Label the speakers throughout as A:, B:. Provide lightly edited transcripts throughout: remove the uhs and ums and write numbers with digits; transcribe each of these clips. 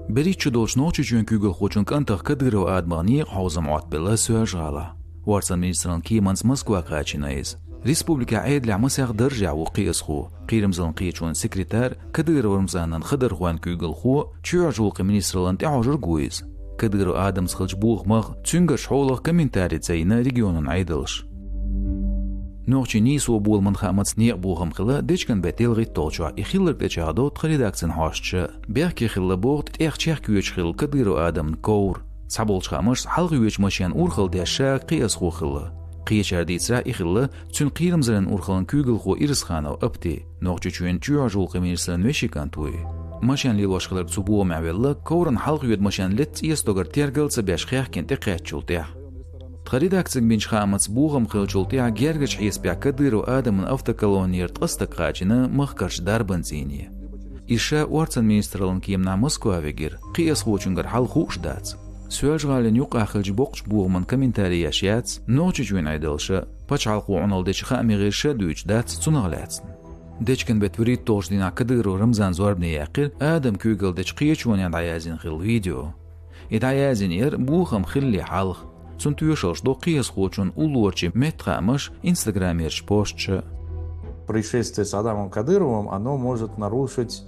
A: بريتش دولش نوچ جون كوغل خوچن كانتخ كدغرو ادماني حوزم عتبلا سوجالا وارسن مينسترن كيمانس مسكوا قاچينايز ريسبوبليكا عيد لعمسيغ درجع وقيس خو قيرمزن قيچون سكرتار كدغرو رمزانن خضر خوان كوغل خو تشوجو قمينسترن تعجر جويز كدغرو ادم سخلج بوغ مغ تشنگش حولخ كومنتاري زينا ريجيونن عيدلش نوچي نيسو بول من خامت نيق بوغم خلا ديچكن بتيلغي توچا يخيلر دچادو تخريداكسن هاشچ بيخ خيل بوغت اخچيخ كيوچ خيل كدغرو ادم كور صابولچ خامش حلغيوچ ماشين اورخل دشا قيس خو خلا قيچر ديسرا يخلا تشن قيرمزرن اورخلن كوغل خو ايرسخانو ابتي نوچي چوين چوجول قميرسن وشيكان توي ماشين ليلوش خلر صبو معولا كورن حلغيوت ماشين لت يستوغر تيرگل سبيش خيخ كنت قيچولتيا تخريداكسن بينش خامت بوغم خلچولتيا گيرگچ حيس بيا كديرو ادم من افتكالونير تقستقاچنا مخكرش داربنزيني إيشا وارتن مينسترلن كيمنا موسكوا ويجر قيس خوچنگر حل خوش دات سوالجغالن يوقع خلج بوقش بوغمن كومنتاري ياشيات نوچ جوين عيدلشا پچال خو عنال ديچ خاميغيرشا دوچ دات تونغلاتسن ديچكن بتوريد توش دينا كديرو رمزان زوربني يقر ادم كوغل ديچ قيچون يدعيازين خيل فيديو يدعيازين ير بوغم خلي حلخ سنتويشوش دو قيس خوچون улорчи метхамаш инстаграмерч постч.
B: Происшествие с Адамом Кадыровым, оно может нарушить...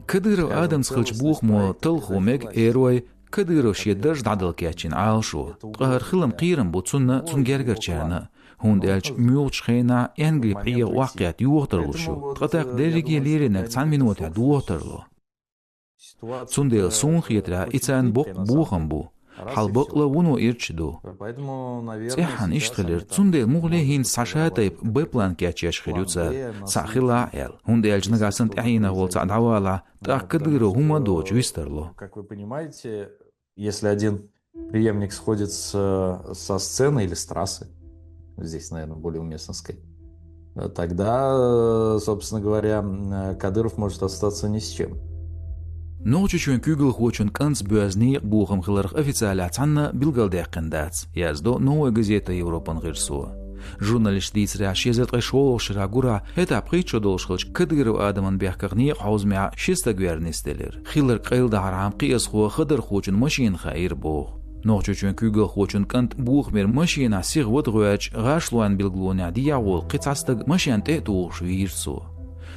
A: Кадыров Адам схлч бух мо тылхумег эруай Кадыров шеддаж дадал кячин алшу. Тгар хилам قيرم بوتسونا تونگرگرچانا. هوندالچ ميولچ خينا انگي پيه واقعيات يوغترلشو. تغتاق درجي ليرينك 10 минут دوغترلو. توندل سونخ يترا اتسان بوخم بو. حلبقلا ونو إرشدو. سيحان إشتغلر تندل مغليهين ساشاتيب بيبلان كاتشيش خليوتسا ساخلا عيل هندل جنغاسن تعينا والسا دعوالا تأكدرو هما دوج ويسترلو.
B: Как вы понимаете, если один преемник сходит со сцены или с трассы, здесь, наверное, более уместно сказать, тогда, собственно говоря, Кадыров может остаться ни с чем.
A: نوچ چون كوغل خوچن كانس بوزني بوخم خلرخ официалات عنا بلغل داقندات يازدو نوه газета Европан غيرسو журналист дицря шезет قشول شراغورا هتا بقيتشو دولشخلش كدغرو ادمن بيحقني حوزمع شيستا گورنستلر خيلر قيل دارام قيس خو خدر خوچن ماشين خير بو نوچ چون كوغل خوچن كانت بوخ مر ماشين سيغ ودغوچ غاشلوان بلغلون دي ياول قيصاستگ ماشين تيتو شويرسو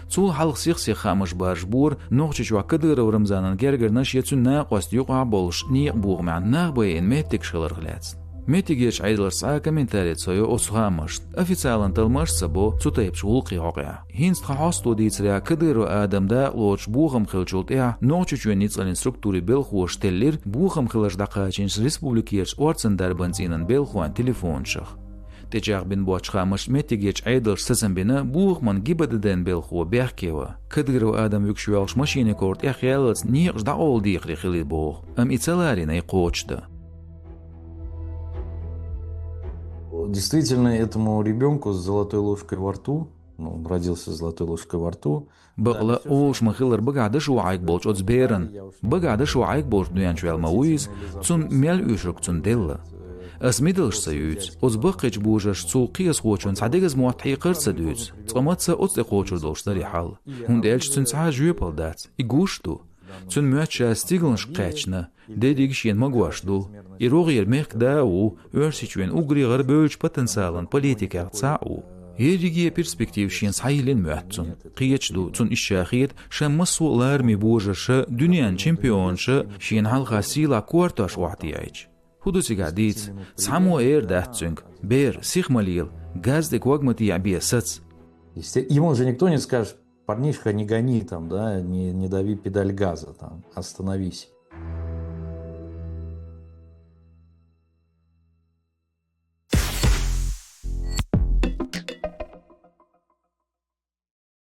A: سول حلق سيخ خامش بارجبور نوچ چوا كدر ورمزانن گرگرنش يتسنا قوست يقع بولش ني بوغ مع نغبين ميتك شلرغلات ميتيگيش عيدلرسا كومنتاريت سويو اوسخامش официален تلمش سبو تطيبش ولقي واقع هينست خاستو ديتريا كدر ادم دا لوچ بوغم خلچولتيا نوچ چون نيتسالين ستруктури белхуш теллер بوغم خلش دقاچينش ريسبوبليكيرش اورتسن دربنزينن белхуан телефонشخ تجاغ بن بوچ خامش متيگيچ عيدلش سسن بنا بوغ من گيبددن белху بيحكيوا كدرو ادم يكشوالش ماشينه كورت اخيالت نيغش دا اول ديخري خلي بوغ ام ицаларина يقوچدا.
B: Действительно, этому ребенку с золотой ложкой во рту, ну, он родился с золотой ложкой во рту.
A: بغلا اوش مخيلر بقعدش وعيك بولش اوتسبيرن بقعدش وعيك بولش دويان شوال مويز تون ميل يشرك تون ديلا اسميدلش سيوت اوزبقج بوجش تسو قيس خوچون صديقز موحي قرص دوت تقمتسا اوتس خوچر دوش دري حال هوندلش تون سا جويبل دات يغوشتو تون مياتشا ستيغلنش قاچنا ديديگش ين مغواشدو يروغير ميخ داو ورسيچوين اوغري غربولش потенциалын политика цау Еригия перспектившин сайылен мөттүн. Кыйычду тун ишшахиет шаммасу ларми божаша дүниян чемпионша шин халга сила кварташ вахтияйч. Худусига дит саму датцунг бер сихмалил газдек вагмати абиасац.
B: Ему же никто не скажет: парнишка, не гони там, да, не дави педаль газа, там, остановись.